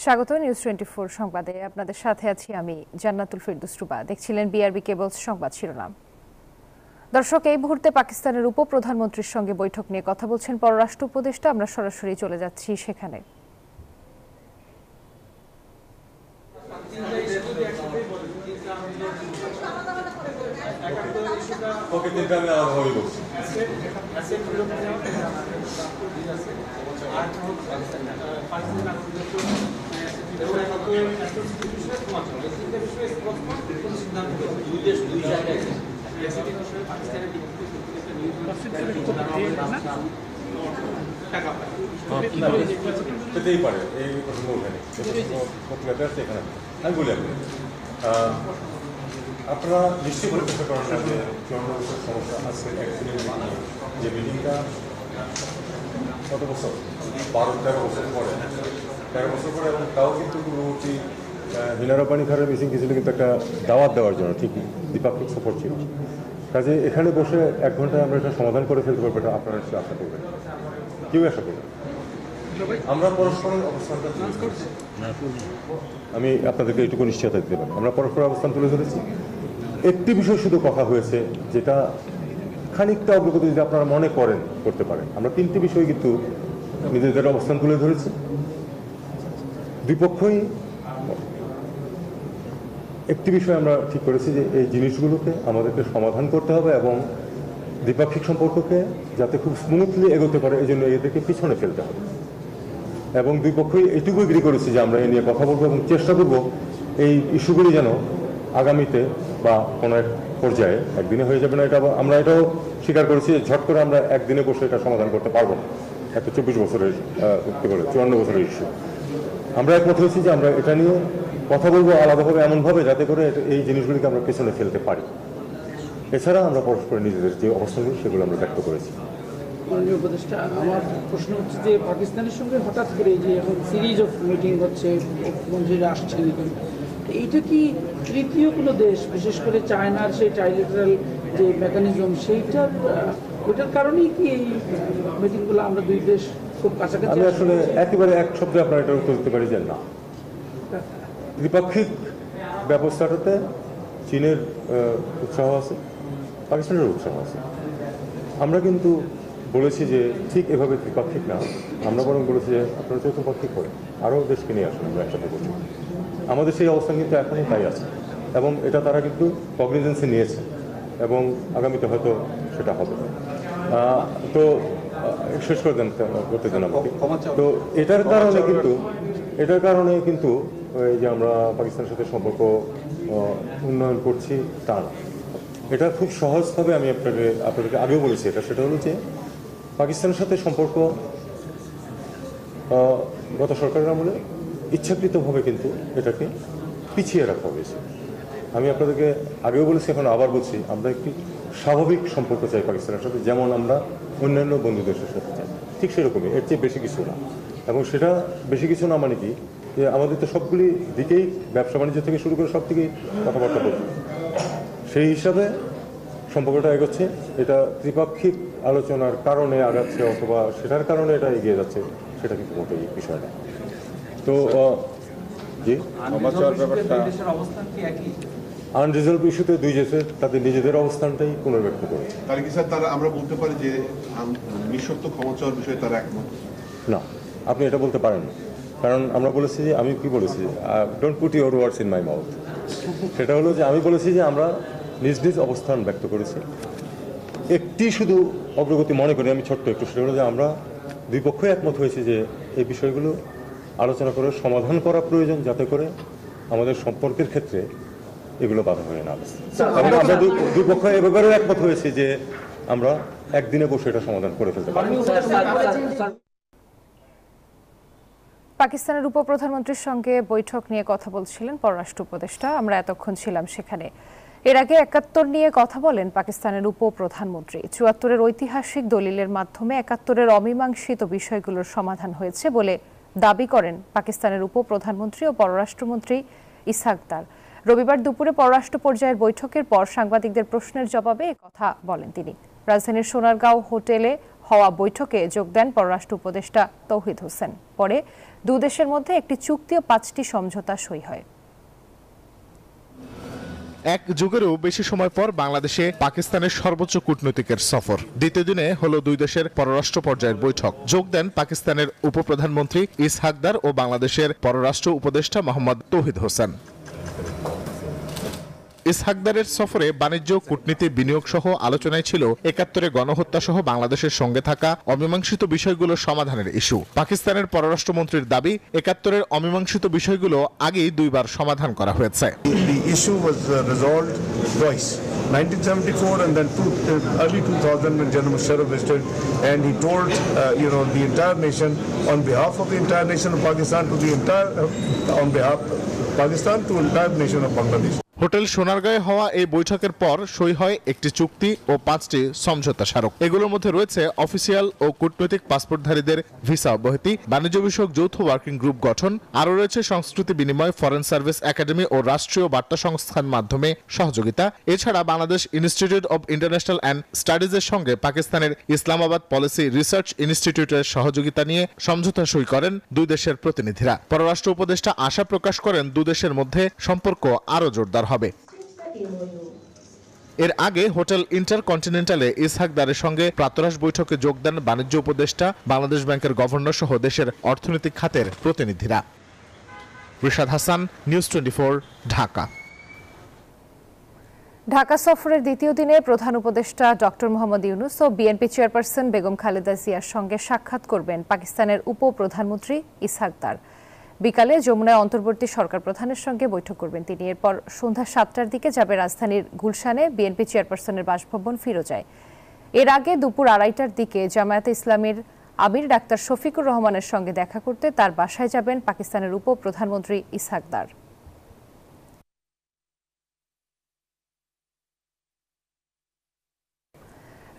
স্বাগত নিউজ 24 সংবাদে আপনাদের সাথে আছি আমি জান্নাতুল ফেরদৌস রুবা। দেখছিলেন বিআরবি কেবলস সংবাদ শিরোনাম। দর্শক, এই মুহূর্তে পাকিস্তানের উপপ্রধানমন্ত্রীর সঙ্গে বৈঠক নিয়ে কথা বলছেন পররাষ্ট্র উপদেষ্টা। আমরা সরাসরি চলে যাচ্ছি সেখানে। পেতেই পারে এই প্রসঙ্গ ওখানে এখানে আমি বলি আপনারা নিশ্চয়ই পরিচর্চা করেন না যে চূড়ান্ত বছর সমস্যা আজকের একদিনের যে মিটিংটা কত বছর 12-13 বছর পরে 13 বছর পরে, এবং তাও কিন্তু পূর্ববর্তী মিনারা পানি খারের মিটিং কিছু কিন্তু একটা দাওয়াত দেওয়ার জন্য ঠিকই দ্বিপাক্ষিক সফর ছিল। কাজে এখানে বসে 1 ঘন্টায় আমরা এটা সমাধান করে ফেলতে পারবো, এটা আপনারা নিশ্চয়ই আশা করবেন, কেউ আশা করবেন। আমরা পরস্পরের অবস্থানটা আমি আপনাদেরকে এইটুকু নিশ্চয়তা দিতে পারি, আমরা পরস্পরের অবস্থান তুলে ধরেছি। একটি বিষয় শুধু কথা হয়েছে যেটা খানিকটা অগ্রগতি যদি আপনারা মনে করেন করতে পারেন। আমরা 3টি বিষয় কিন্তু নিজেদের অবস্থান তুলে ধরেছি। দুই পক্ষই একটি বিষয় আমরা ঠিক করেছি যে এই জিনিসগুলোকে আমাদেরকে সমাধান করতে হবে এবং দ্বিপাক্ষিক সম্পর্ককে যাতে খুব স্মুথলি এগোতে পারে এই জন্য এদেরকে পিছনে ফেলতে হবে। এবং দুই পক্ষই এটুকু এগ্রি করেছি যে আমরা এ নিয়ে কথা বলবো এবং চেষ্টা করব এই ইস্যুগুলি যেন আগামীতে বা কোনো এক পর্যায়ে, একদিনে হয়ে যাবে না এটা, আমরা এটাও স্বীকার করেছি যে ঝট করে আমরা একদিনে বসে এটা সমাধান করতে পারবো না। একটা 24 বছরের 54 বছরের ইস্যু। আমরা একমত হয়েছি যে আমরা এটা নিয়ে কথা বলবো আলাদাভাবে, এমনভাবে যাতে করে এই জিনিসগুলিকে আমরা পেছনে ফেলতে পারি। এছাড়া আমরা পরস্পর নিজেদের যে অবস্থানগুলো সেগুলো আমরা ব্যক্ত করেছি। মাননীয় উপদেষ্টা, আমার প্রশ্ন হচ্ছে যে পাকিস্তানের সঙ্গে হঠাৎ করে যে এখন সিরিজ অফ মিটিং হচ্ছে, মন্ত্রীরা আসছেন, এইটা কি তৃতীয় কোনো দেশ, বিশেষ করে চায়নার সেই ট্রাইলেটারাল যে মেকানিজম ওইটার কারণেই কি এই মিটিংগুলো আমরা দুই দেশ খুব কাছাকাছি? আমি আসলে একেবারে এক শব্দে আপনার এটা উত্তর দিতে পারি যে না। দ্বিপাক্ষিক ব্যবস্থাটাতে চীনের উৎসাহ আছে, পাকিস্তানের উৎসাহ আছে। আমরা কিন্তু বলেছি যে ঠিক এভাবে দ্বিপাক্ষিক না, আমরা বরং বলেছি যে আপনারা চতুর্পাক্ষিক করে আরও দেশকে নিয়ে আসুন, আমরা একসাথে করছি। আমাদের সেই অবস্থান কিন্তু এখনই তাই আছে এবং এটা তারা কিন্তু কগনিজেন্সে নিয়েছে এবং আগামীতে হয়তো সেটা হবে। তো শেষ করে দেন, করতে দেন আমাকে। তো এটার কারণে কিন্তু এই যে আমরা পাকিস্তানের সাথে সম্পর্ক উন্নয়ন করছি তা না। এটা খুব সহজভাবে আমি আপনাদেরকে আগেও বলেছি, সেটা হলো যে পাকিস্তানের সাথে সম্পর্ক গত সরকারের আমলে ইচ্ছাকৃতভাবে কিন্তু এটাকে পিছিয়ে রাখা হয়েছে। আমি আপনাদেরকে আগেও বলেছি, এখন আবার বলছি, আমরা একটি স্বাভাবিক সম্পর্ক চাই পাকিস্তানের সাথে, যেমন আমরা অন্যান্য বন্ধু দেশের সাথে চাই, ঠিক সেরকমই, এর চেয়ে বেশি কিছু না। এবং সেটা বেশি কিছু না মানে কি, যে আমাদের তো সবগুলি দিকেই ব্যবসা বাণিজ্য থেকে শুরু করে সব থেকেই কথাবার্তা বলতে, সেই হিসাবে সম্পর্কটা এগোচ্ছে। এটা ত্রিপাক্ষিক আলোচনার কারণে আগাচ্ছে অথবা সেটার কারণে এটা এগিয়ে যাচ্ছে, সেটা কিন্তু মোটেই বিষয় না। তো জি, আনরিজলভ ইস্যুতে দুই দেশে তাদের নিজেদের অবস্থানটাই পুনর্ব্যক্ত করেছে। তাহলে কি স্যার তারা আমরা বলতে পারি যে নিঃশর্ত ক্ষমা চাওয়ার বিষয়ে তারা একমত? না, আপনি এটা বলতে পারেন না, কারণ আমরা বলেছি যে, আমি কি বলেছি, don't put your words in my mouth. সেটা হলো যে আমি বলেছি যে আমরা নিজ নিজ অবস্থান ব্যক্ত করেছি। একটি শুধু অগ্রগতি মনে করি আমি ছোট্ট একটু, সেটা হলো যে আমরা দুই পক্ষই একমত হয়েছি যে এই বিষয়গুলো আলোচনা করে সমাধান করা প্রয়োজন, যাতে করে আমাদের সম্পর্কের ক্ষেত্রে এগুলো বাধা হয়ে না আসে। আমরা দুই পক্ষ এ ব্যাপারেও একমত হয়েছি যে আমরা একদিনে বসে এটা সমাধান করে ফেলতে পারি। পাকিস্তানের উপপ্রধানমন্ত্রীর সঙ্গে বৈঠক নিয়ে কথা বলছিলেন পররাষ্ট্র উপদেষ্টা। আমরা এতক্ষণ ছিলাম সেখানে। এর আগে ৭১ নিয়ে কথা বলেন পাকিস্তানের উপপ্রধানমন্ত্রী। ৭৪-এর ঐতিহাসিক দলিলের মাধ্যমে ৭১-এর অমীমাংসিত বিষয়গুলোর সমাধান হয়েছে বলে দাবি করেন পাকিস্তানের উপপ্রধানমন্ত্রী ও পররাষ্ট্রমন্ত্রী ইসহাক দার। রবিবার দুপুরে পররাষ্ট্র পর্যায়ের বৈঠকের পর সাংবাদিকদের প্রশ্নের জবাবে একথা বলেন তিনি। রাজধানীর সোনারগাঁও হোটেলে হওয়া বৈঠকে যোগ দেন পররাষ্ট্র উপদেষ্টা তৌহিদ হোসেন। পরে দুই দেশের মধ্যে একটি চুক্তি ও 5টি সমঝোতা সই হয়। এক যুগেরও বেশি সময় পর বাংলাদেশে পাকিস্তানের সর্বোচ্চ কূটনীতিকের সফর। দ্বিতীয় দিনে হলো দুই দেশের পররাষ্ট্র পর্যায়ের বৈঠক। যোগ দেন পাকিস্তানের উপপ্রধানমন্ত্রী ইসহাক দার ও বাংলাদেশের পররাষ্ট্র উপদেষ্টা মোহাম্মদ তৌহিদ হোসেন। ইসহাকদারের সফরে বাণিজ্য, কূটনীতি, বিনিয়োগ সহ আলোচনায় ছিল ৭১ গণহত্যা সহ বাংলাদেশের সঙ্গে থাকা অমীমাংসিত বিষয়গুলো সমাধানের ইস্যু। পাকিস্তানের পররাষ্ট্রমন্ত্রীর দাবি, ৭১ অমীমাংসিত বিষয়গুলো আগেই 2 বার সমাধান করা হয়েছে। 1974 and then early 2000 when General Musharraf visited, and he told the entire nation on behalf of the entire nation of Pakistan to the entire on behalf of Pakistan to entire nation of Bangladesh. Hotel সোনারগাঁয়ে হওয়া এই বৈঠকের পর সই হয় একটি চুক্তি ও 5টি সমঝোতা স্মারক। এগুলোর মধ্যে রয়েছে অফিসিয়াল ও কূটনৈতিক পাসপোর্টধারীদের ভিসা অব্যাহতি, বাণিজ্য বিষয়ক যৌথ ওয়ার্কিং গ্রুপ গঠন, আরও রয়েছে সংস্কৃতি বিনিময়, ফরেন সার্ভিস একাডেমি ও রাষ্ট্রীয় বার্তা সংস্থার মাধ্যমে সহযোগিতা। এছাড়া Bangladesh institute of international and স্টাডিজের সঙ্গে পাকিস্তানের ইসলামাবাদ পলিসি রিসার্চ ইনস্টিটিউটের সহযোগিতা নিয়ে সমঝোতা সই করেন দুই দেশের প্রতিনিধিরা। পররাষ্ট্র উপদেষ্টা আশা প্রকাশ করেন দুই দেশের মধ্যে সম্পর্ক আরও জোরদার হবে। এর আগে হোটেল ইন্টারকন্টিনেন্টালে ইসহাক দারের সঙ্গে প্রাতরাশ বৈঠকে যোগ দেন বাণিজ্য উপদেষ্টা, বাংলাদেশ ব্যাংকের গভর্নর সহ দেশের অর্থনৈতিক খাতের প্রতিনিধিরা। রিশাদ হাসান, নিউজ 24, ঢাকা। ঢাকা সফরের দ্বিতীয় দিনে প্রধান উপদেষ্টা ডক্টর মোহাম্মদ ইউনূস ও বিএনপি চেয়ারপারসন বেগম খালেদা জিয়ার সঙ্গে সাক্ষাৎ করবেন পাকিস্তানের উপপ্রধানমন্ত্রী ইসহাক দার। বিকালে যমুনায় অন্তর্বর্তী সরকার প্রধানের সঙ্গে বৈঠক করবেন তিনি। এরপর সন্ধ্যা 7টার দিকে যাবে রাজধানীর গুলশানে বিএনপি চেয়ারপারসনের বাসভবন ফিরোজায়। এর আগে দুপুর 2:30টার দিকে জামায়াতে ইসলামীর আমির ডাক্তার শফিকুর রহমানের সঙ্গে দেখা করতে তার বাসায় যাবেন পাকিস্তানের উপপ্রধানমন্ত্রী ইসহাক দার।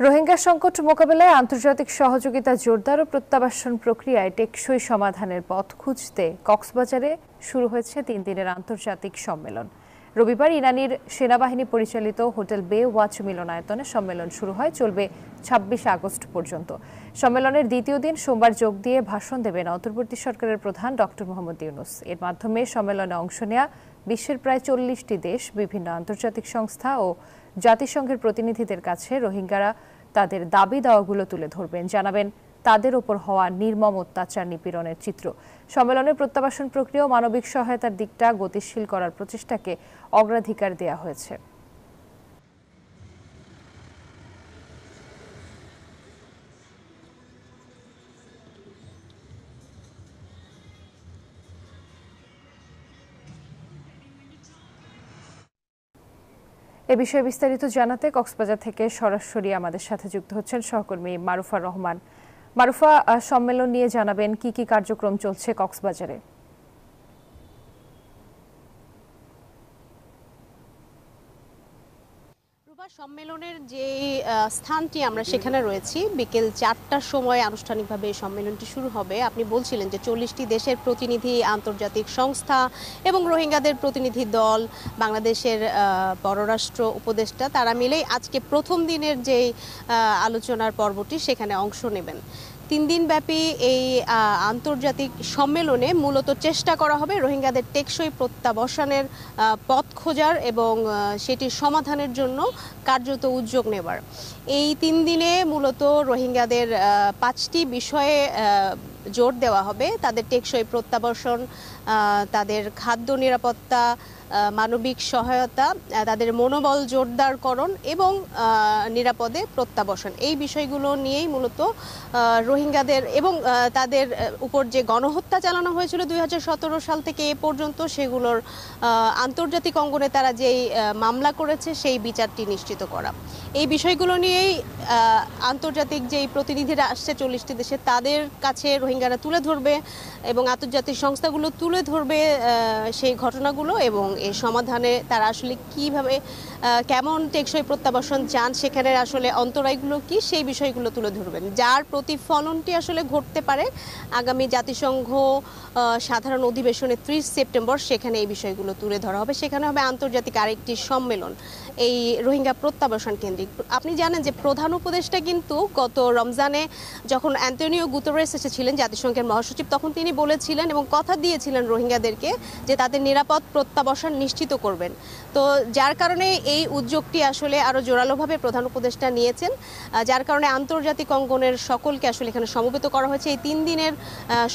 রোহিঙ্গা সংকট মোকাবেলায় আন্তর্জাতিক সহযোগিতা জোরদার ও প্রত্যাবাসন প্রক্রিয়ায় টেকসই সমাধানের পথ খুঁজতে কক্সবাজারে শুরু হয়েছে 3 দিনের আন্তর্জাতিক সম্মেলন। রবিবার ইরানির সেনাবাহিনী পরিচালিত হোটেল বে ওয়াচ মিলনায়তনে সম্মেলন শুরু হয়, চলবে 26 আগস্ট পর্যন্ত। সম্মেলনের দ্বিতীয় দিন সোমবার যোগ দিয়ে ভাষণ দেবেন অন্তর্বর্তী সরকারের প্রধান ডক্টর মোহাম্মদ ইউনূস। এর মাধ্যমে সম্মেলনে অংশ নেয়া বিশ্বের প্রায় 40টি দেশ, বিভিন্ন আন্তর্জাতিক সংস্থা ও জাতিসংঘের প্রতিনিধিদের কাছে রোহিঙ্গারা তাদের দাবি দাওয়াগুলো তুলে ধরবেন, জানাবেন তাদের ওপর হওয়া নির্মম অত্যাচার, নিপীড়নের চিত্র। সম্মেলনে প্রত্যাবাসন প্রক্রিয়া ও মানবিক সহায়তার দিকটা গতিশীল করার প্রচেষ্টাকে অগ্রাধিকার দেওয়া হয়েছে। এ বিষয়ে বিস্তারিত জানাতে কক্সবাজার থেকে সরাসরি আমাদের সাথে যুক্ত হচ্ছেন সহকর্মী মারুফা রহমান। মারুফা, সম্মেলন নিয়ে জানাবেন কি কি কার্যক্রম চলছে কক্সবাজারে? সম্মেলনের যে স্থানটি আমরা সেখানে রয়েছি, বিকেল 4টার সময় আনুষ্ঠানিকভাবে সম্মেলনটি শুরু হবে। আপনি বলছিলেন যে 40টি দেশের প্রতিনিধি, আন্তর্জাতিক সংস্থা এবং রোহিঙ্গাদের প্রতিনিধি দল, বাংলাদেশের পররাষ্ট্র উপদেষ্টা, তারা মিলেই আজকে প্রথম দিনের যে আলোচনার পর্বটি সেখানে অংশ নেবেন। 3 দিনব্যাপী এই আন্তর্জাতিক সম্মেলনে মূলত চেষ্টা করা হবে রোহিঙ্গাদের টেকসই প্রত্যাবাসনের পথ খোঁজার এবং সেটির সমাধানের জন্য কার্যত উদ্যোগ নেবার। এই 3 দিনে মূলত রোহিঙ্গাদের 5টি বিষয়ে জোর দেওয়া হবে: তাদের টেকসই প্রত্যাবাসন, তাদের খাদ্য নিরাপত্তা, মানবিক সহায়তা, তাদের মনোবল জোরদারকরণ এবং নিরাপদে প্রত্যাবাসন। এই বিষয়গুলো নিয়েই মূলত রোহিঙ্গাদের এবং তাদের উপর যে গণহত্যা চালানো হয়েছিল 2017 সাল থেকে এ পর্যন্ত, সেগুলোর আন্তর্জাতিক অঙ্গনে তারা যেই মামলা করেছে সেই বিচারটি নিশ্চিত করা। এই বিষয়গুলো নিয়েই আন্তর্জাতিক যেই প্রতিনিধিরা আসছে 40টি দেশে, তাদের কাছে রোহিঙ্গা রোহিঙ্গারা তুলে ধরবে এবং আন্তর্জাতিক সংস্থাগুলো তুলে ধরবে সেই ঘটনাগুলো এবং এর সমাধানে তারা আসলে কিভাবে কেমন টেকসই প্রত্যাবাসন চান, সেখানে আসলে অন্তরায়গুলো কি, সেই বিষয়গুলো তুলে ধরবেন, যার প্রতিফলনটি আসলে ঘটতে পারে আগামী জাতিসংঘ সাধারণ অধিবেশনে 30 সেপ্টেম্বর। সেখানে এই বিষয়গুলো তুলে ধরা হবে। সেখানে হবে আন্তর্জাতিক আরেকটি সম্মেলন এই রোহিঙ্গা প্রত্যাবাসন কেন্দ্রিক। আপনি জানেন যে প্রধান উপদেষ্টা কিন্তু গত রমজানে যখন অ্যান্টোনিও গুতেরেস এসেছিলেন জাতিসংঘের মহাসচিব, তখন তিনি বলেছিলেন এবং কথা দিয়েছিলেন রোহিঙ্গাদেরকে যে তাদের নিরাপদ প্রত্যাবাসন নিশ্চিত করবেন। তো যার কারণে এই উদ্যোগটি আসলে আরও জোরালোভাবে প্রধান উপদেষ্টা নিয়েছেন, যার কারণে আন্তর্জাতিক অঙ্গনের সকলকে আসলে এখানে সমবেত করা হয়েছে এই 3 দিনের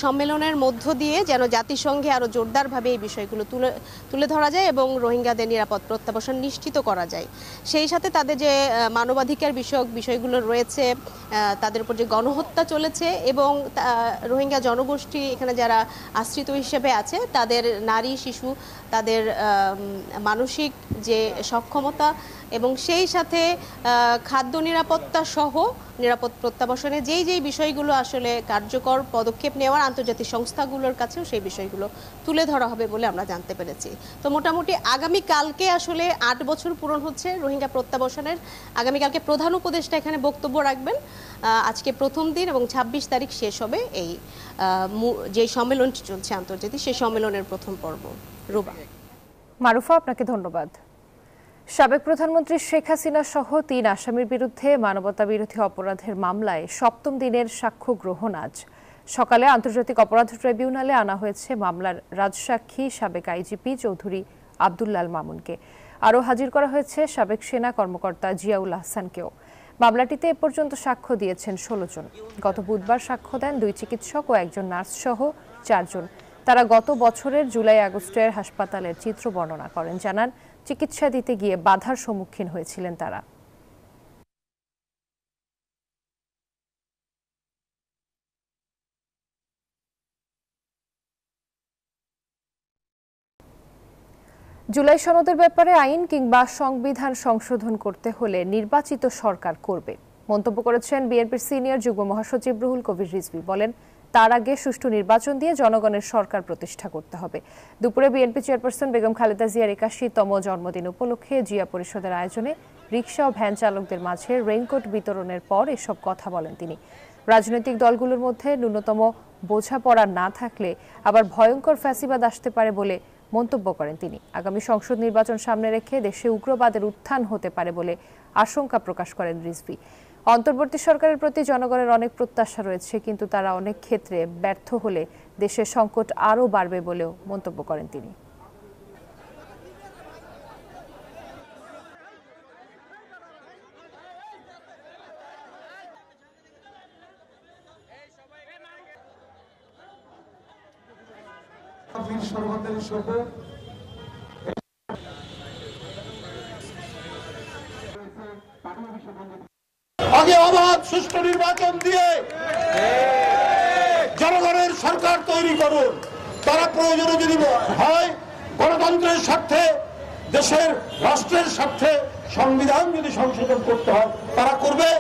সম্মেলনের মধ্য দিয়ে, যেন জাতিসংঘে আরও জোরদারভাবে এই বিষয়গুলো তুলে ধরা যায় এবং রোহিঙ্গাদের নিরাপদ প্রত্যাবাসন নিশ্চিত করা যায়। সেই সাথে তাদের যে মানবাধিকার বিষয়ক বিষয়গুলো রয়েছে, তাদের উপর যে গণহত্যা চলেছে এবং রোহিঙ্গা জনগোষ্ঠী এখানে যারা আশ্রিত হিসেবে আছে তাদের নারী শিশু তাদের মানসিক যে সক্ষমতা এবং সেই সাথে খাদ্য নিরাপত্তা সহ নিরাপদ প্রত্যাবাসনে যেই বিষয়গুলো আসলে কার্যকর পদক্ষেপ নেওয়ার আন্তর্জাতিক সংস্থাগুলোর কাছেও সেই বিষয়গুলো তুলে ধরা হবে বলে আমরা জানতে পেরেছি। তো মোটামুটি আগামীকালকে আসলে 8 বছর পূরণ হচ্ছে রোহিঙ্গা প্রত্যাবাসনের। আগামীকালকে প্রধান উপদেষ্টা এখানে বক্তব্য রাখবেন। আজকে প্রথম দিন এবং 26 তারিখ শেষ হবে এই যে সম্মেলনটি চলছে আন্তর্জাতিক, সেই সম্মেলনের প্রথম পর্ব। রুবা। মারুফা, আপনাকে ধন্যবাদ। সাবেক প্রধানমন্ত্রী শেখ হাসিনা সহ 3 আসামির বিরুদ্ধে মানবতা বিরোধী অপরাধের মামলায় 7ম দিনের সাক্ষ্য গ্রহণ আজ সকালে আন্তর্জাতিক অপরাধ ট্রাইব্যুনালে আনা হয়েছে মামলার রাজসাক্ষী সাবেক আইজিপি চৌধুরী আব্দুল্লাল মামুনকে। আরও হাজির করা হয়েছে সাবেক সেনা কর্মকর্তা জিয়াউল আহসানকেও। মামলাটিতে এ পর্যন্ত সাক্ষ্য দিয়েছেন 16 জন। গত বুধবার সাক্ষ্য দেন 2 চিকিৎসক ও একজন নার্স সহ 4 জন। তারা গত বছরের জুলাই আগস্টের হাসপাতালের চিত্র বর্ণনা করেন, জানান চিকিৎসা দিতে গিয়ে বাধার সম্মুখীন হয়েছিলেন তারা। জুলাই সনদের ব্যাপারে আইন কিংবা সংবিধান সংশোধন করতে হলে নির্বাচিত সরকার করবে মন্তব্য করেছেন বিএনপির সিনিয়র যুগ্ম মহাসচিব রুহুল কবির রিজভী। বলেন, তার আগে সুষ্ঠু নির্বাচন দিয়ে জনগণের সরকার প্রতিষ্ঠা করতে হবে। দুপুরে বিএনপি চেয়ারপারসন বেগম খালেদা জিয়ার 81তম জন্মদিন উপলক্ষে জিয়া পরিষদের আয়োজনে রিকশা ও ভ্যান চালকদের মাঝে রেইনকোট বিতরণের পর এসব কথা বলেন তিনি। রাজনৈতিক দলগুলোর মধ্যে ন্যূনতম বোঝাপড়া না থাকলে আবার ভয়ঙ্কর ফ্যাসিবাদ আসতে পারে বলে মন্তব্য করেন তিনি। আগামী সংসদ নির্বাচন সামনে রেখে দেশে উগ্রবাদের উত্থান হতে পারে বলে আশঙ্কা প্রকাশ করেন রিজভী। অন্তর্বর্তী সরকারের প্রতি জনগণের অনেক প্রত্যাশা রয়েছে, কিন্তু তারা অনেক ক্ষেত্রে ব্যর্থ হলে দেশের সংকট আরও বাড়বে বলেও মন্তব্য করেন তিনি। আগে অবাধ সুষ্ঠু নির্বাচন দিয়ে জনগণের সরকার তৈরি করুন। তারা প্রয়োজনে যদি হয় গণতন্ত্রের স্বার্থে, দেশের রাষ্ট্রের স্বার্থে সংবিধান যদি সংশোধন করতে হয় তারা করবে,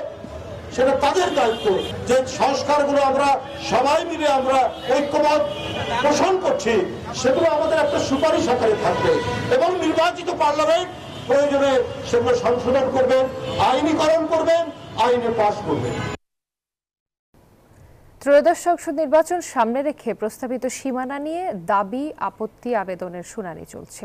সেটা তাদের দায়িত্ব। যে সংস্কারগুলো আমরা সবাই মিলে আমরা ঐক্যমত পোষণ করছি সেগুলো আমাদের একটা সুপারিশ আকারে থাকবে এবং নির্বাচিত পার্লামেন্ট প্রয়োজনে সেগুলো সংশোধন করবেন, আইনীকরণ করবেন, আইনে পাস করবেন। ত্রয়োদশ সংসদ নির্বাচন সামনে রেখে প্রস্তাবিত সীমানা নিয়ে দাবি আপত্তি আবেদনের শুনানি চলছে।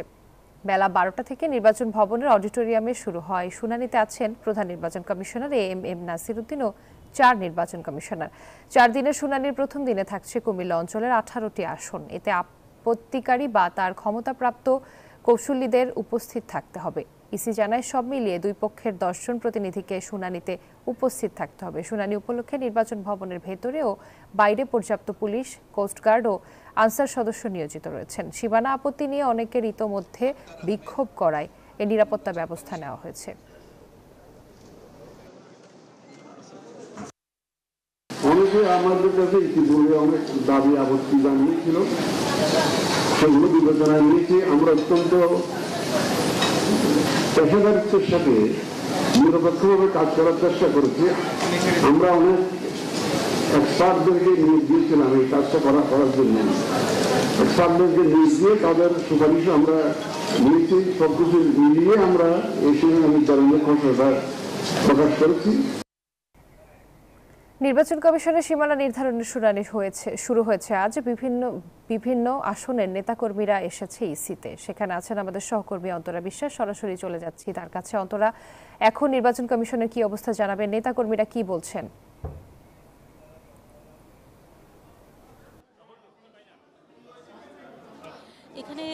বেলা 12টা থেকে নির্বাচন ভবনের অডিটোরিয়ামে শুরু হয়। শুনানিতে আছেন প্রধান নির্বাচন কমিশনার এম নাসির উদ্দিন ও 4 নির্বাচন কমিশনার। 4 দিনের শুনানির প্রথম দিনে থাকছে কুমিল্লা অঞ্চলের 18টি আসন। এতে আপত্তিকারী বা তার ক্ষমতাপ্রাপ্ত কৌশলীদের উপস্থিত থাকতে হবে। ইসি জানায়, সব মিলিয়ে 2 পক্ষের 10 জন প্রতিনিধিকে শুনানিতে উপস্থিত থাকতে হবে। শুনানি উপলক্ষে নির্বাচন ভবনের ভেতরে ও বাইরে পর্যাপ্ত পুলিশ, কোস্টগার্ড ও আনসার সদস্য নিয়োজিত রয়েছেন। সীমানা আপত্তি নিয়ে অনেকের ইতোমধ্যে বিক্ষোভ করায় এ নিরাপত্তা ব্যবস্থা নেওয়া হয়েছে। অনেকে আমাদের কাছে ইতিপূর্বে অনেক দাবি আপত্তি জানিয়েছিল, সেগুলো বিবেচনায় নিয়েছি। আমরা অত্যন্ত পেশাদারিত্বের সাথে নিরপেক্ষভাবে কাজ করার চেষ্টা করেছি। আমরা অনেক এক্সপার্টদেরকে নিয়োগ দিয়েছিলাম এই কাজটা করার জন্য। এক্সপার্টদেরকে নিয়োগ দিয়ে তাদের সুপারিশও আমরা নিয়েছি, সবকিছু মিলিয়ে আমরা এই সুনানি নির্ধারণের খসড়াটা প্রকাশ করেছি। নির্বাচন কমিশনের সীমানা নির্ধারণের শুনানি শুরু হয়েছে আজ। বিভিন্ন আসনের নেতাকর্মীরা এসেছে ইসিতে। সেখানে আছেন আমাদের সহকর্মী অন্তরা বিশ্বাস। সরাসরি চলে যাচ্ছি তার কাছে। অন্তরা, এখন নির্বাচন কমিশনের কি অবস্থা জানাবেন? নেতাকর্মীরা কি বলছেন? এখানে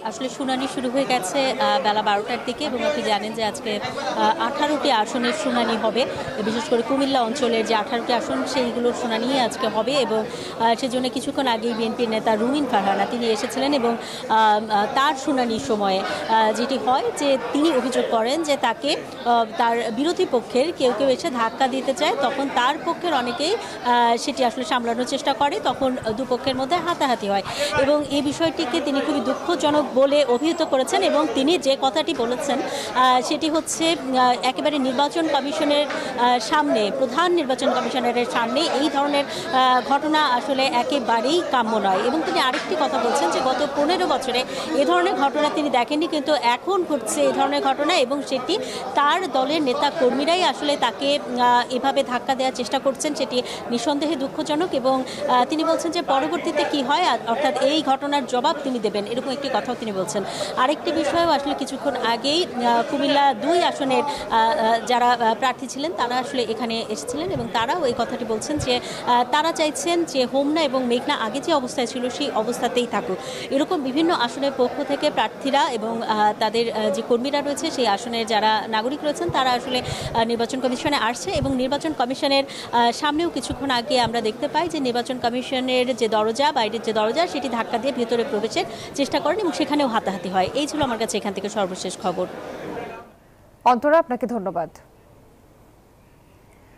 আসলে শুনানি শুরু হয়ে গেছে বেলা 12টার দিকে, এবং আপনি জানেন যে আজকে 18টি আসনের শুনানি হবে। বিশেষ করে কুমিল্লা অঞ্চলের যে 18টি আসন সেইগুলোর শুনানি আজকে হবে, এবং সেজন্য কিছুক্ষণ আগেই বিএনপির নেতা রুমিন ফারহানা তিনি এসেছিলেন, এবং তার শুনানির সময়ে যেটি হয় যে তিনি অভিযোগ করেন যে তাকে তার বিরোধী পক্ষের কেউ এসে ধাক্কা দিতে চায়, তখন তার পক্ষের অনেকেই সেটি আসলে সামলানোর চেষ্টা করে, তখন দুপক্ষের মধ্যে হাতাহাতি হয়, এবং এই বিষয়টি তিনি খুবই দুঃখজনক বলে অভিহিত করেছেন। এবং তিনি যে কথাটি বলেছেন সেটি হচ্ছে একেবারে নির্বাচন কমিশনের সামনে, প্রধান নির্বাচন কমিশনারের সামনে এই ধরনের ঘটনা আসলে একেবারেই কাম্য নয়। এবং তিনি আরেকটি কথা বলছেন যে গত 15 বছরে এ ধরনের ঘটনা তিনি দেখেননি, কিন্তু এখন ঘটছে এই ধরনের ঘটনা, এবং সেটি তার দলের নেতা কর্মীরাই আসলে তাকে এভাবে ধাক্কা দেওয়ার চেষ্টা করছেন, সেটি নিঃসন্দেহে দুঃখজনক। এবং তিনি বলছেন যে পরবর্তীতে কি হয়, অর্থাৎ এই ঘটনার জবাব তিনি দেবেন, এরকম একটি কথাও তিনি বলছেন। আরেকটি বিষয়ও আসলে কিছুক্ষণ আগেই কুমিল্লা 2 আসনের যারা প্রার্থী ছিলেন তারা আসলে এখানে এসেছিলেন, এবং তারাও এই কথাটি বলছেন যে তারা চাইছেন যে হোমনা এবং মেঘনা আগে যে অবস্থায় ছিল সেই অবস্থাতেই থাকুক। এরকম বিভিন্ন আসনের পক্ষ থেকে প্রার্থীরা এবং তাদের যে কর্মীরা রয়েছে সেই আসনের যারা নাগরিক রয়েছেন তারা আসলে নির্বাচন কমিশনে আসছে, এবং নির্বাচন কমিশনের সামনেও কিছুক্ষণ আগে আমরা দেখতে পাই যে নির্বাচন কমিশনের যে দরজা, বাইরের যে দরজা, সেটি ধাক্কা দিয়ে ভেতরে প্রবেশের চেষ্টা করেন, এবং সেখানেও হাতাহাতি হয়। এই ছিল আমার কাছে এখান থেকে সর্বশেষ খবর। অন্তরা, আপনাকে ধন্যবাদ।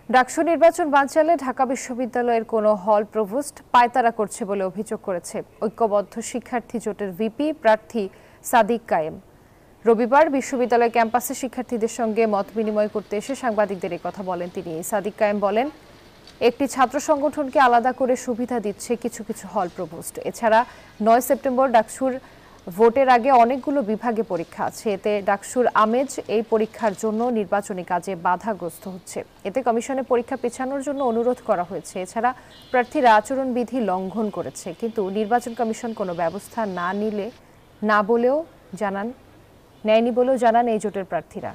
ডাকসু নির্বাচন বানচালে ঢাকা বিশ্ববিদ্যালয়ের কোনো হল প্রভোস্ট পায়তারা করছে বলে অভিযোগ করেছে ঐক্যবদ্ধ শিক্ষার্থী জোটের ভিপি প্রার্থী সাদিক কায়েম। রবিবার বিশ্ববিদ্যালয় ক্যাম্পাসে শিক্ষার্থীদের সঙ্গে মত বিনিময় করতে এসে সাংবাদিকদের এই কথা বলেন তিনি। সাদিক কায়েম বলেন, একটি ছাত্র সংগঠনকে আলাদা করে সুবিধা দিচ্ছে কিছু হল প্রভোস্ট। এছাড়া 9 সেপ্টেম্বর ডাকসুর ভোটের আগে অনেকগুলো বিভাগে পরীক্ষা আছে। এতে ডাকসুর আমেজ এই পরীক্ষার জন্য নির্বাচনী কাজে বাধাগ্রস্ত হচ্ছে। এতে কমিশনে পরীক্ষা পেছানোর জন্য অনুরোধ করা হয়েছে। এছাড়া প্রার্থীরা আচরণবিধি লঙ্ঘন করেছে, কিন্তু নির্বাচন কমিশন কোনো ব্যবস্থা নেয়নি বলেও জানান এই জোটের প্রার্থীরা।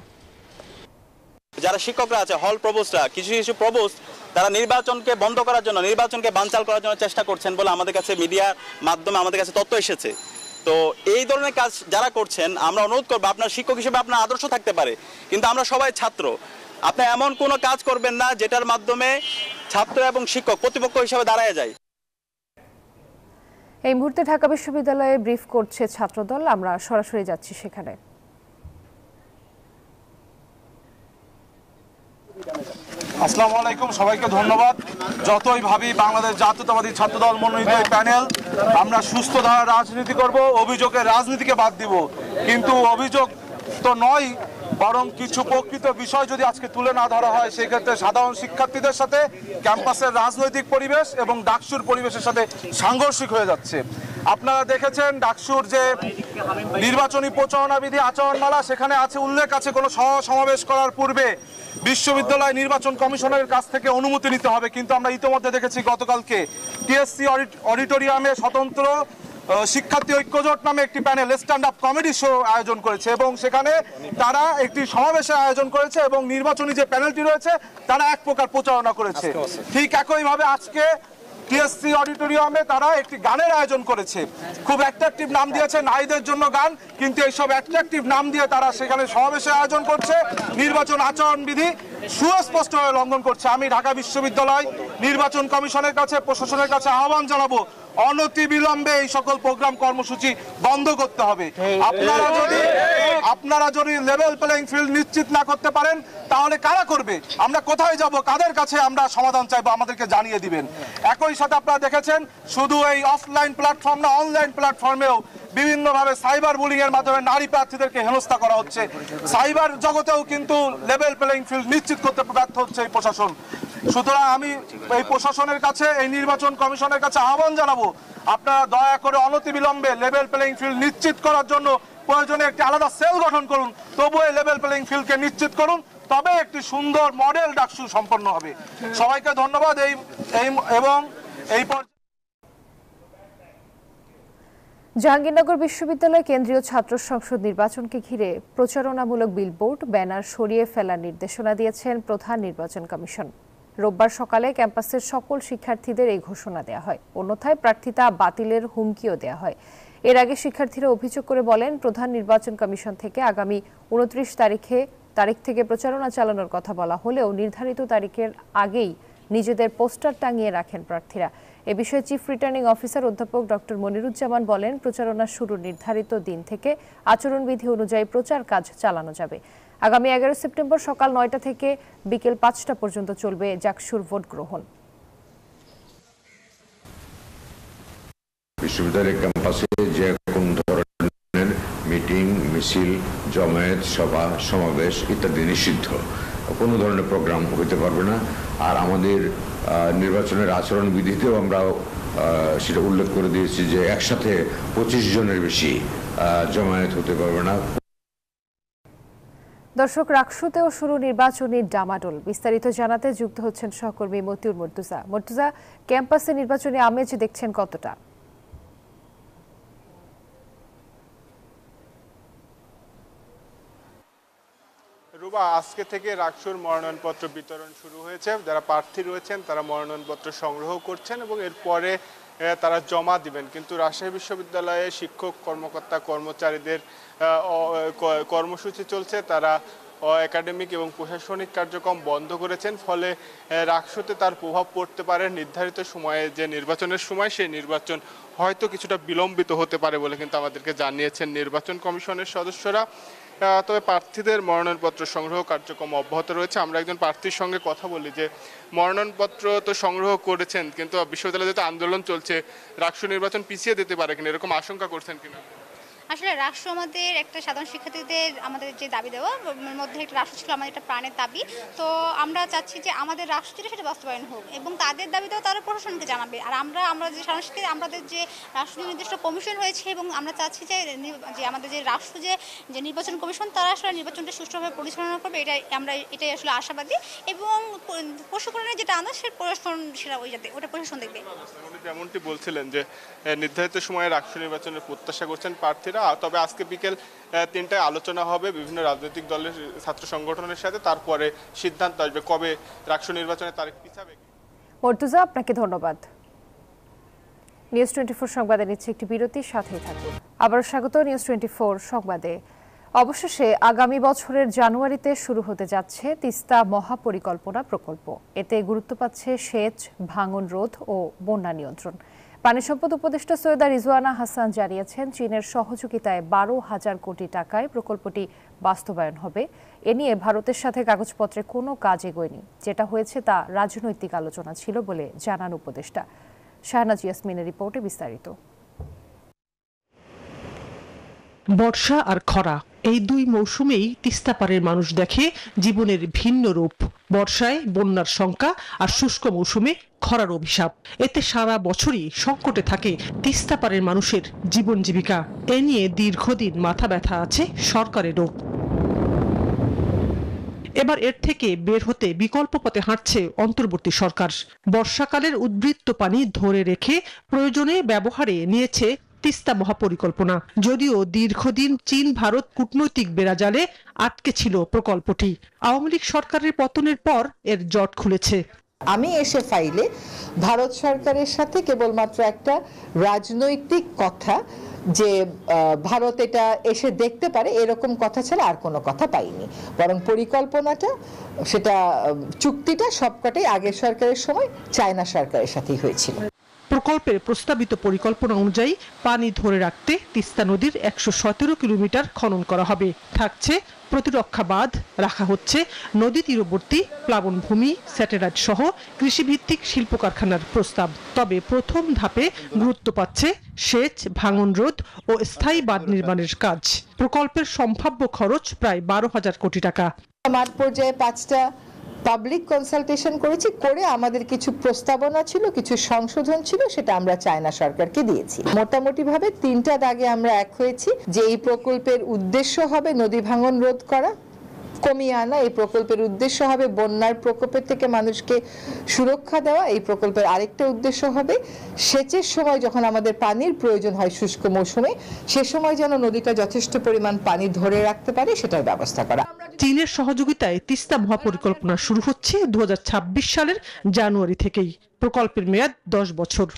যারা শিক্ষকরা আছে, হল প্রভোস্টরা, কিছু প্রভোস্ট তারা নির্বাচনকে বন্ধ করার জন্য, নির্বাচনকে বানচাল করার জন্য চেষ্টা করছেন বলে আমাদের কাছে মিডিয়ার মাধ্যমে আমাদের কাছে তথ্য এসেছে। তো এই ধরনের কাজ যারা করছেন, আমরা অনুরোধ করবো, আপনার শিক্ষক হিসেবে আপনার আদর্শ থাকতে পারে, কিন্তু আমরা সবাই ছাত্র। আপনি এমন কোনো কাজ করবেন না যেটার মাধ্যমে ছাত্র এবং শিক্ষক প্রতিপক্ষ হিসেবে দাঁড়ায় যায়। এই মুহূর্তে ঢাকা বিশ্ববিদ্যালয়ে ব্রিফ করছে ছাত্রদল, আমরা সরাসরি যাচ্ছি সেখানে। আসসালামু আলাইকুম, সবাইকে ধন্যবাদ। যতই ভাবি বাংলাদেশ জাতীয়তাবাদী ছাত্রদল মনোনীত এই প্যানেল, আমরা সুস্থ ধারার রাজনীতি করব, অভিযোগের রাজনীতিকে বাদ দিব। কিন্তু অভিযোগ তো নয়, বরং কিছু প্রকৃত বিষয় যদি আজকে তুলে না ধরা হয়, সেক্ষেত্রে সাধারণ শিক্ষার্থীদের সাথে ক্যাম্পাসের রাজনৈতিক পরিবেশ এবং ডাকসুর পরিবেশের সাথে সাংঘর্ষিক হয়ে যাচ্ছে। আপনারা দেখেছেন ডাকসুর যে নির্বাচনী প্রচারণা বিধি আচরণমালা, সেখানে আছে উল্লেখ আছে কোনো সমাবেশ করার পূর্বে বিশ্ববিদ্যালয় নির্বাচন কমিশনের কাছ থেকে অনুমতি নিতে হবে। কিন্তু আমরা ইতিমধ্যে দেখেছি গতকালকে টিএসসি অডিটোরিয়ামে স্বতন্ত্র শিক্ষার্থী ঐক্যজোট নামে একটি panel stand up comedy show আয়োজন করেছে, এবং সেখানে তারা একটি সমাবেশের আয়োজন করেছে, এবং নির্বাচনী যে প্যানেলটি রয়েছে তারা এক প্রকার প্রচারণা করেছে। ঠিক একইভাবে আজকে টিএসসি অডিটোরিয়ামে তারা একটি গানের আয়োজন করেছে, খুব অ্যাট্রাকটিভ নাম দিয়েছে নারীদের জন্য গান, কিন্তু এইসব অ্যাট্রাকটিভ নাম দিয়ে তারা সেখানে সমাবেশের আয়োজন করছে, নির্বাচন আচরণ বিধি সুস্পষ্টভাবে লঙ্ঘন করছে। আমি ঢাকা বিশ্ববিদ্যালয় নির্বাচন কমিশনের কাছে, প্রশাসনের কাছে আহ্বান জানাবো, অনতি বিলম্বে এই সকল প্রোগ্রাম কর্মসূচি বন্ধ করতে হবে। আপনারা যদি লেভেল প্লেইং ফিল্ড নিশ্চিত না করতে পারেন, তাহলে কারা করবে? আমরা কোথায় যাব? কাদের কাছে আমরা সমাধান চাইবো? আমাদেরকে জানিয়ে দিবেন। একই সাথে আপনারা দেখেছেন শুধু এই অফলাইন প্ল্যাটফর্ম না, অনলাইন প্ল্যাটফর্মেও বিভিন্নভাবে সাইবার বুলিং এর মাধ্যমে নারী প্রার্থীদেরকে হেনস্থা করা হচ্ছে। সাইবার জগতেও কিন্তু লেভেল প্লেইং ফিল্ড নিশ্চিত করতে ব্যর্থ হচ্ছে এই প্রশাসন। সুতরাং আমি এই প্রশাসনের কাছে, এই নির্বাচন কমিশনের কাছে আহ্বান জানাবো, আপনারা দয়া করে অনতিবিলম্বে লেভেল প্লেইং ফিল্ড নিশ্চিত করার জন্য প্রয়োজনে একটি আলাদা সেল গঠন করুন, তবুও এই লেভেল প্লেইং ফিল্ডকে নিশ্চিত করুন, তবে একটি সুন্দর মডেল ডাকসু সম্পন্ন হবে। সবাইকে ধন্যবাদ। এই জাহাঙ্গীরনগর বিশ্ববিদ্যালয় কেন্দ্রীয় ছাত্র সংসদ নির্বাচনকে ঘিরে প্রচারণামূলক বিলবোর্ড, ব্যানার সরিয়ে ফেলার নির্দেশনা দিয়েছেন প্রধান নির্বাচন কমিশন। রোববার সকালে ক্যাম্পাসের সকল শিক্ষার্থীদের এই ঘোষণা দেওয়া হয়, অন্যথায় প্রার্থিতা বাতিলের হুমকিও দেওয়া হয়। এর আগে শিক্ষার্থীরা অভিযোগ করে বলেন, প্রধান নির্বাচন কমিশন থেকে আগামী 29 তারিখ থেকে প্রচারণা চালানোর কথা বলা হলেও নির্ধারিত তারিখের আগেই নিজেদের পোস্টার টাঙিয়ে রাখেন প্রার্থীরা। এ বিষয়ে চিফ রিটার্নিং অফিসার অধ্যাপক ডক্টর মনিরুজ্জামান বলেন, প্রচারণা শুরুর নির্ধারিত দিন থেকে আচরণবিধি অনুযায়ী প্রচার কাজ চালানো যাবে। আগামী 11 সেপ্টেম্বর সকাল 9টা থেকে বিকেল 5টা পর্যন্ত চলবে জাকসুর ভোট গ্রহণ। বিশ্ববিদ্যালয়ের ক্যাম্পাসে যে কোনো ধরনের মিটিং, মিছিল, জমায়েত, সভা, সমাবেশ ইত্যাদি নিষিদ্ধ। কোনো ধরনের প্রোগ্রাম হইতে পারবে না। আর আমাদের নির্বাচনের আচরণ বিধিতেও আমরা সেটা উল্লেখ করে দিয়েছি যে একসাথে 25 জনের বেশি জমায়েত হতে পারবে না। দর্শক, রাকসুতেও শুরু নির্বাচনী ডামাডোল। বিস্তারিত জানাতে যুক্ত হচ্ছেন সহকর্মী মতিউর মর্তুজা। মর্তুজা, ক্যাম্পাসে নির্বাচনী আমেজ দেখছেন কতটা? রুবা, আজকে থেকে রাকসুর মনোনয়নপত্র বিতরণ শুরু হয়েছে। যারা প্রার্থী রয়েছেন তারা মনোনয়নপত্র সংগ্রহ করছেন এবং এরপরে তারা জমা দিবেন। কিন্তু রাজশাহী বিশ্ববিদ্যালয়ে শিক্ষক, কর্মকর্তা, কর্মচারীদের কর্মসূচি চলছে। তারা একাডেমিক এবং প্রশাসনিক কার্যক্রম বন্ধ করেছেন, ফলে রাকসুতে তার প্রভাব পড়তে পারে। নির্ধারিত সময়ে যে নির্বাচনের সময়, সেই নির্বাচন হয়তো কিছুটা বিলম্বিত হতে পারে বলে কিন্তু আমাদেরকে জানিয়েছেন নির্বাচন কমিশনের সদস্যরা। তবে প্রার্থীদের মনোনয়নপত্র সংগ্রহ কার্যক্রম অব্যাহত রয়েছে। আমরা একজন প্রার্থীর সঙ্গে কথা বলি যে মনোনয়নপত্র তো সংগ্রহ করেছেন, কিন্তু বিশ্ববিদ্যালয়ে যেহেতু আন্দোলন চলছে, রাকসু নির্বাচন পিছিয়ে দিতে পারে কিনা, এরকম আশঙ্কা করছেন কিনা? আসলে রাষ্ট্র আমাদের একটা সাধারণ শিক্ষার্থীদের আমাদের যে দাবি দেওয়া মধ্যে একটা রাষ্ট্র ছিল আমাদের একটা প্রাণের দাবি। তো আমরা চাচ্ছি যে আমাদের রাষ্ট্র যেটা সেটা বাস্তবায়ন হোক এবং তাদের দাবি দেওয়া তারা প্রশাসনকে জানাবে। আর আমরা যে সাধারণ শিক্ষার্থী, আমাদের যে রাষ্ট্রীয় নির্দিষ্ট কমিশন হয়েছে এবং আমরা চাচ্ছি যে আমাদের যে রাষ্ট্র যে নির্বাচন কমিশন, তারা আসলে নির্বাচনটা সুষ্ঠুভাবে পরিচালনা করবে। এটাই আসলে আশাবাদী এবং প্রশাসনের যেটা আন্দাজ সে প্রশাসন সেটা ওটা প্রশাসন দেখবে। যেমনটি বলছিলেন যে নির্ধারিত সময়ে রাষ্ট্র নির্বাচনের প্রত্যাশা করছেন প্রার্থীরা। তবে আজকে বিকেল 3টায় আলোচনা হবে বিভিন্ন রাজনৈতিক দলের ছাত্র সংগঠনের সাথে, তারপরে সিদ্ধান্ত আসবে কবে রাষ্ট্র নির্বাচনের তারিখ পিছাবে। মর্তুজা, আপনাকে ধন্যবাদ। নিউজ 24 সংবাদে নিচ্ছে একটি বিরতির সাথেই থাকুন। আবার স্বাগত নিউজ 24 সংবাদে। অবশেষে আগামী বছরের জানুয়ারিতে শুরু হতে যাচ্ছে তিস্তা মহাপরিকল্পনা প্রকল্প। এতে গুরুত্ব পাচ্ছে সেচ, ভাঙন রোধ ও বন্যা নিয়ন্ত্রণ। পানি সম্পদ উপদেষ্টা সৈয়দা রিজওয়ানা হাসান জানিয়েছেন, চীনের সহযোগিতায় 12,000 কোটি টাকায় প্রকল্পটি বাস্তবায়ন হবে। এ নিয়ে ভারতের সাথে কাগজপত্রে কোনো কাজ এগোয়নি। যেটা হয়েছে তা রাজনৈতিক আলোচনা ছিল বলে জানান উপদেষ্টা। শাহনাজ ইয়াসমিনের রিপোর্টে বিস্তারিত। বর্ষা আর খরা, এই দুই মৌসুমেই তিস্তা পারের মানুষ দেখে জীবনের ভিন্ন রূপ। বর্ষায় বন্যার শঙ্কা আর শুষ্ক মৌসুমে খরার অভিশাপ। এতে সারা বছরই সংকটে থাকে তিস্তা পারের মানুষের জীবন জীবিকা। এ নিয়ে দীর্ঘদিন মাথা ব্যথা আছে সরকারেরও। এবার এর থেকে বের হতে বিকল্প পথে হাঁটছে অন্তর্বর্তী সরকার। বর্ষাকালের উদ্বৃত্ত পানি ধরে রেখে প্রয়োজনে ব্যবহারে নিয়েছে তিস্তা মহাপরিকল্পনা। যদিও দীর্ঘদিন চীন ভারত কূটনৈতিক বেড়াজালে আটকে ছিল প্রকল্পটি। আওয়ামী লীগ সরকারের পতনের পর এর জট খুলেছে। আমি এসে ফাইলে ভারত সরকারের সাথে কেবলমাত্র একটা রাজনৈতিক কথা যে ভারত এটা এসে দেখতে পারে, এরকম কথা ছাড়া আর কোনো কথা পাইনি। বরং পরিকল্পনাটা, সেটা চুক্তিটা সবকটাই আগের সরকারের সময় চায়না সরকারের সাথেই হয়েছিল। প্রকল্পের প্রস্তাবিত পরিকল্পনা অনুযায়ী পানি ধরে রাখতে তিস্তা নদীর 117 কিলোমিটার খনন করা হবে। থাকছে প্রতিরক্ষা বাঁধ, রাখা হচ্ছে নদী তীরবর্তী প্লাবনভূমি, স্যাটেলাইট সহ কৃষিভিত্তিক শিল্প কারখানার প্রস্তাব। তবে প্রথম ধাপে গুরুত্ব পাচ্ছে সেচ, ভাঙন রোধ ও স্থায়ী বাঁধ নির্মাণের কাজ। প্রকল্পের সম্ভাব্য খরচ প্রায় 12,000 কোটি টাকা। মাঠ পর্যায়ে 5টা পাবলিক কনসালটেশন করেছি, করে আমাদের কিছু প্রস্তাবনা ছিল, কিছু সংশোধন ছিল, সেটা আমরা চায়না সরকারকে দিয়েছি। মোটামুটি ভাবে 3টা দাগে আমরা এক হয়েছি যে এই প্রকল্পের উদ্দেশ্য হবে নদী ভাঙন রোধ করা, কমিয়ে আনা। এই প্রকল্পের উদ্দেশ্য হবে বন্যার প্রকোপের থেকে মানুষকে সুরক্ষা দেওয়া। এই প্রকল্পের আরেকটা উদ্দেশ্য হবে সেচের সময় যখন আমাদের পানির প্রয়োজন হয় শুষ্ক মৌসুমে, সে সময় যেন নদীটা যথেষ্ট পরিমাণ পানি ধরে রাখতে পারে সেটার ব্যবস্থা করা। চীনের সহযোগিতায় তিস্তা মহাপরিকল্পনা শুরু হচ্ছে 2026 সালের জানুয়ারি থেকেই। প্রকল্পের মেয়াদ 10 বছর।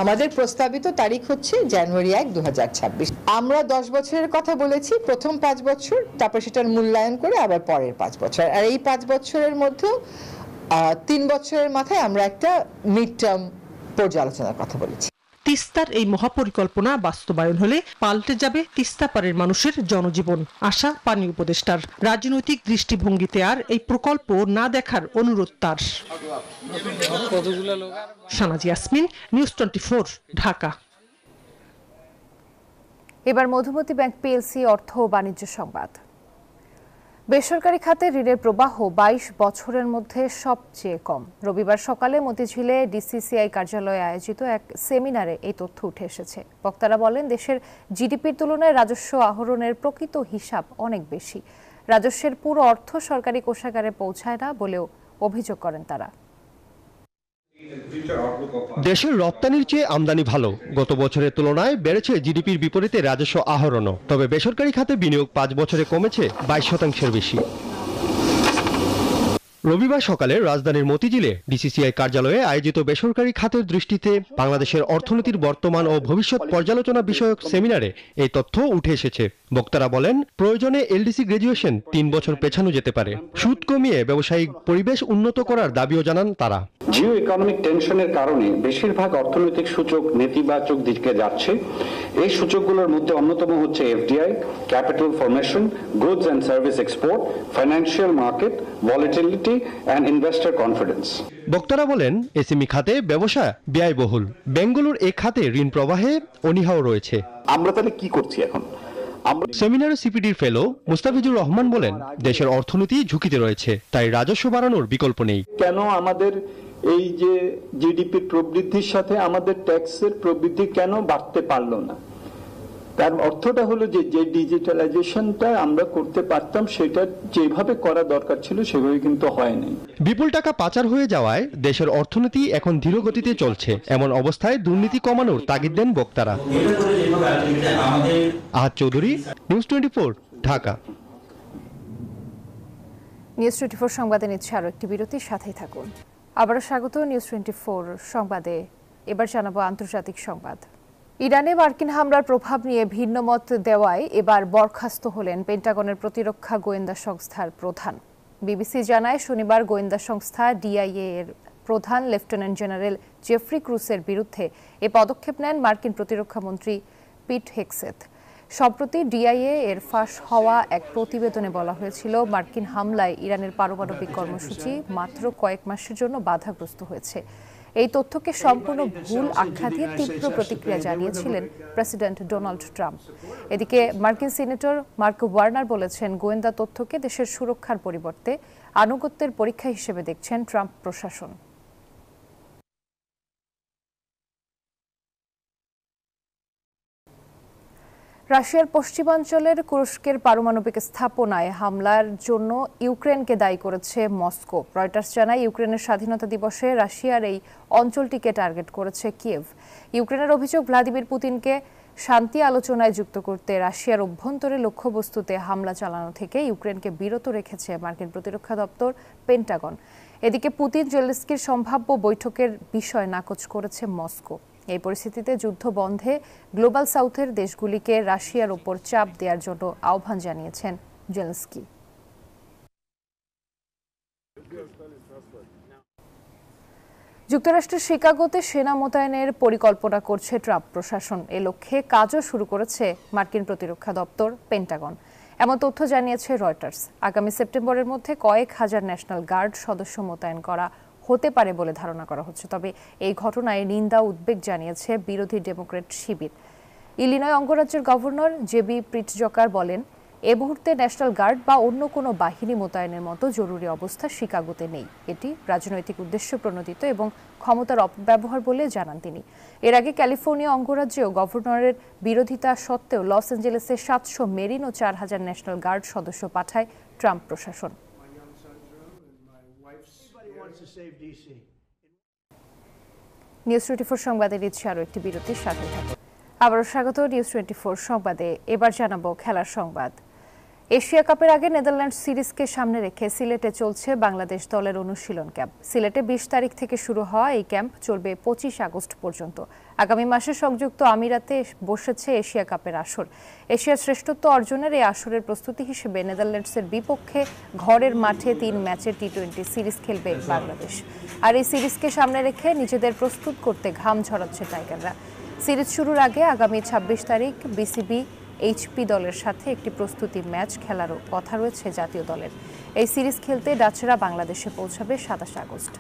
আমাদের প্রস্তাবিত তারিখ হচ্ছে জানুয়ারি 1, 2026। আমরা 10 বছরের কথা বলেছি, প্রথম 5 বছর, তারপর সেটার মূল্যায়ন করে আবার পরের 5 বছর। আর এই 5 বছরের মধ্যে 3 বছরের মাথায় আমরা একটা মিড টার্ম পর্যালোচনার কথা বলেছি। তিস্তার এই মহাপরিকল্পনা বাস্তবায়ন হলে পাল্টে যাবে তিস্তা পারের মানুষের জনজীবন। আশা পানি উপদেষ্টার। রাজনৈতিক দৃষ্টিভঙ্গিতে আর এই প্রকল্প না দেখার অনুরোধ তার। শানাজি ইয়াসমিন, নিউজ 24, ঢাকা। এবার মধুমতি ব্যাংক পিএলসি অর্থ ও বাণিজ্য সংবাদ। বেসরকারি খাতে ঋণের প্রবাহ 22 বছরের মধ্যে সবচেয়ে কম। রবিবার সকালে মতিঝিলে ডিসিসিআই কার্যালয়ে আয়োজিত এক সেমিনারে এই তথ্য উঠে এসেছে। বক্তারা বলেন, দেশের জিডিপির তুলনায় রাজস্ব আহরণের প্রকৃত হিসাব অনেক বেশি। রাজস্বের পুরো অর্থ সরকারি কোষাগারে পৌঁছায় না বলেও অভিযোগ করেন তারা। দেশের রপ্তানির চেয়ে আমদানি ভালো। গত বছরের তুলনায় বেড়েছে জিডিপির বিপরীতে রাজস্ব আহরণও। তবে বেসরকারি খাতে বিনিয়োগ 5 বছরে কমেছে 22% বেশি। রবিবার সকালে রাজধানীর মতিঝিলে ডিসিসিআই কার্যালয়ে আয়োজিত বেসরকারি খাতের দৃষ্টিতে বাংলাদেশের অর্থনীতির বর্তমান ও ভবিষ্যৎ পর্যালোচনা বিষয়ক সেমিনারে এই তথ্য উঠে এসেছে। বক্তারা বলেন, প্রয়োজনে এলডিসি গ্র্যাজুয়েশন 3 বছর পেছানো যেতে পারে। সুদ কমিয়ে ব্যবসায়িক পরিবেশ উন্নত করার দাবিও জানান তারা। জিও ইকোনমিক টেনশনের কারণে বেশিরভাগ অর্থনৈতিক সূচক নেতিবাচক দিকে যাচ্ছে। এই সূচকগুলোর মধ্যে অন্যতম হচ্ছে FDI, capital formation, goods and service export, financial market, volatility and investor confidence. বক্তারা বলেন, এসএমই খাতে ব্যবসা ব্যয়বহুল। বেঙ্গলুর এ খাতে ঋণ প্রবাহে অনীহাও রয়েছে। আমরা তাহলে কি করছি এখন? সেমিনারে সিপিডির ফেলো মুস্তাফিজুর রহমান বলেন, দেশের অর্থনীতি ঝুঁকিতে রয়েছে, তাই রাজস্ব বাড়ানোর বিকল্প নেই। কেন আমাদের এই যে জিডিপির প্রবৃদ্ধির সাথে আমাদের ট্যাক্সের প্রবৃদ্ধি কেন বাড়তে পারলো না? তার অর্থটা হলো যে ডিজিটালাইজেশনটা আমরা করতে পারতাম, সেটা যেভাবে করা দরকার ছিল সেভাবে কিন্তু হয়নি। বিপুল টাকা পাচার হয়ে যাওয়ায় দেশের অর্থনীতি এখন ধীর গতিতে চলছে। এমন অবস্থায় দুর্নীতি কমানোর তাগিদ দেন বক্তারা। আহাদ চৌধুরী, নিউজ 24, ঢাকা। নিউজ 24 সংবাদে নিচ্ছে আরো একটি বিরতির সাথেই থাকুন। আবারও স্বাগত নিউজ 24 সংবাদে। এবার জানাবো আন্তর্জাতিক সংবাদ। ইরানে মার্কিন হামলার প্রভাব নিয়ে ভিন্ন মত দেওয়ায় এবার বরখাস্ত হলেন পেন্টাগনের প্রতিরক্ষা গোয়েন্দা সংস্থার প্রধান। বিবিসি জানায়, শনিবার গোয়েন্দা সংস্থা ডিআইএ এর প্রধান লেফটেন্যান্ট জেনারেল জেফ্রি ক্রুসের বিরুদ্ধে এ পদক্ষেপ নেন মার্কিন প্রতিরক্ষা মন্ত্রী পিট হেগসেথ। সম্প্রতি ডিআইএ এর ফাঁস হওয়া এক প্রতিবেদনে বলা হয়েছিল, মার্কিন হামলায় ইরানের পারমাণবিক কর্মসূচি মাত্র কয়েক মাসের জন্য বাধাগ্রস্ত হয়েছে। এই তথ্যকে সম্পূর্ণ ভুল আখ্যা দিয়ে তীব্র প্রতিক্রিয়া জানিয়েছিলেন প্রেসিডেন্ট ডোনাল্ড ট্রাম্প। এদিকে মার্কিন সিনেটর মার্ক ওয়ার্নার বলেছেন, গোয়েন্দা তথ্যকে দেশের সুরক্ষার পরিবর্তে আনুগত্যের পরীক্ষা হিসেবে দেখছেন ট্রাম্প প্রশাসন। রাশিয়ার পশ্চিমাঞ্চলের কুরস্কের পারমাণবিক স্থাপনায় হামলার জন্য ইউক্রেনকে দায়ী করেছে মস্কো। রয়টার্স জানায়, ইউক্রেনের স্বাধীনতা দিবসে রাশিয়ার এই অঞ্চলটিকে টার্গেট করেছে কিয়েভ। ইউক্রেনের অভিযোগ, ভ্লাদিমির পুতিনকে শান্তি আলোচনায় যুক্ত করতে রাশিয়ার অভ্যন্তরে লক্ষ্যবস্তুতে হামলা চালানো থেকে ইউক্রেনকে বিরত রেখেছে মার্কিন প্রতিরক্ষা দপ্তর পেন্টাগন। এদিকে পুতিন জেলেনস্কির সম্ভাব্য বৈঠকের বিষয় নাকচ করেছে মস্কো। এই পরিস্থিতিতে যুদ্ধ বন্ধে গ্লোবাল সাউথের দেশগুলিকে রাশিয়ার উপর চাপ দেওয়ার জন্য আহ্বান জানিয়েছেন জেলেনস্কি। যুক্তরাষ্ট্রের শিকাগোতে সেনা মোতায়েনের পরিকল্পনা করছে ট্রাম্প প্রশাসন। এ লক্ষ্যে কাজও শুরু করেছে মার্কিন প্রতিরক্ষা দপ্তর পেন্টাগন। এমন তথ্য জানিয়েছে রয়টার্স। আগামী সেপ্টেম্বরের মধ্যে কয়েক হাজার ন্যাশনাল গার্ড সদস্য মোতায়েন করা হতে পারে বলে ধারণা করা হচ্ছে। তবে এই ঘটনায় নিন্দা উদ্বেগ জানিয়েছে বিরোধী ডেমোক্র্যাট শিবির। ইলিনয় অঙ্গরাজ্যের গভর্নর জেবি প্রিটজকার বলেন, এ মুহূর্তে ন্যাশনাল গার্ড বা অন্য কোনো বাহিনী মোতায়েনের মতো জরুরি অবস্থা শিকাগোতে নেই। এটি রাজনৈতিক উদ্দেশ্য প্রণোদিত এবং ক্ষমতার অপব্যবহার বলে জানান তিনি। এর আগে ক্যালিফোর্নিয়া অঙ্গরাজ্যেও গভর্নরের বিরোধিতা সত্ত্বেও লস অ্যাঞ্জেলেসে ৭০০ মেরিন ও ৪,০০০ ন্যাশনাল গার্ড সদস্য পাঠায় ট্রাম্প প্রশাসন। নিউজ 24 সংবাদে দিচ্ছে আরও একটি বিরতির সাথে থাকুন। আবারও স্বাগত নিউজ 24 সংবাদে। এবার জানাবো খেলার সংবাদ। এশিয়া কাপের আগে নেদারল্যান্ড সিরিজকে সামনে রেখে সিলেটে চলছে বাংলাদেশ দলের অনুশীলন ক্যাম্প। সিলেটে ২০ তারিখ থেকে শুরু হওয়া এই ক্যাম্প চলবে ২৫ আগস্ট পর্যন্ত। আগামী মাসে সংযুক্ত আমিরাতে বসেছে এশিয়া কাপের আসর। এশিয়ার শ্রেষ্ঠত্ব অর্জনের এই আসরের প্রস্তুতি হিসেবে নেদারল্যান্ডসের বিপক্ষে ঘরের মাঠে ৩ ম্যাচের টি-20 সিরিজ খেলবে বাংলাদেশ। আর এই সিরিজকে সামনে রেখে নিজেদের প্রস্তুত করতে ঘাম ঝরাচ্ছে টাইগাররা। সিরিজ শুরুর আগে আগামী ২৬ তারিখ বিসিবি এইচপি দলের সাথে একটি প্রস্তুতি ম্যাচ খেলারও কথা রয়েছে জাতীয় দলের। এই সিরিজ খেলতে ডাচরা বাংলাদেশে পৌঁছাবে ২৭ আগস্ট।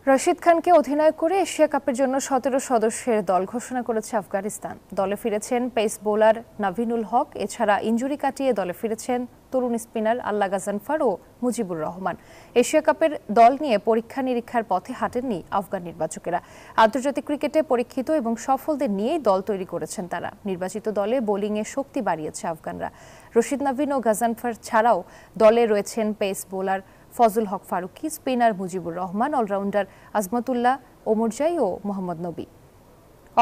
রশিদ খানকে অধিনায়ক করে এশিয়া কাপের জন্য ১৭ সদস্যের দল ঘোষণা করেছে আফগানিস্তান। দলে ফিরেছেন পেস বোলার নাভিনুল হক। এছাড়া ইনজুরি কাটিয়ে দলে ফিরেছেন তরুণ স্পিনার আল্লাহ গাজানফার ও মুজিবুর রহমান। এশিয়া কাপের দল নিয়ে পরীক্ষা নিরীক্ষার পথে হাঁটেননি আফগান নির্বাচকেরা। আন্তর্জাতিক ক্রিকেটে পরীক্ষিত এবং সফলদের নিয়েই দল তৈরি করেছেন তারা। নির্বাচিত দলে বোলিংয়ে শক্তি বাড়িয়েছে আফগানরা। রশিদ নবীন ও গাজানফার ছাড়াও দলে রয়েছেন পেস বোলার ফজল হক ফারুকি, স্পিনার মুজিবুর রহমান, অলরাউন্ডার আজমতুল্লাহ ওমরজাই ও মোহাম্মদ নবী।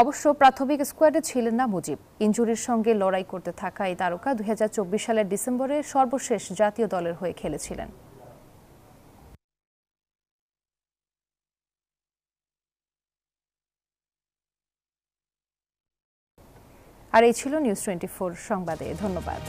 অবশ্য প্রাথমিক স্কোয়াডে ছিলেন না মুজিব। ইনজুরির সঙ্গে লড়াই করতে থাকা এই তারকা ২০২৪ সালের ডিসেম্বরে সর্বশেষ জাতীয় দলের হয়ে খেলেছিলেন। আর এই ছিল নিউজ 24 সংবাদে। ধন্যবাদ।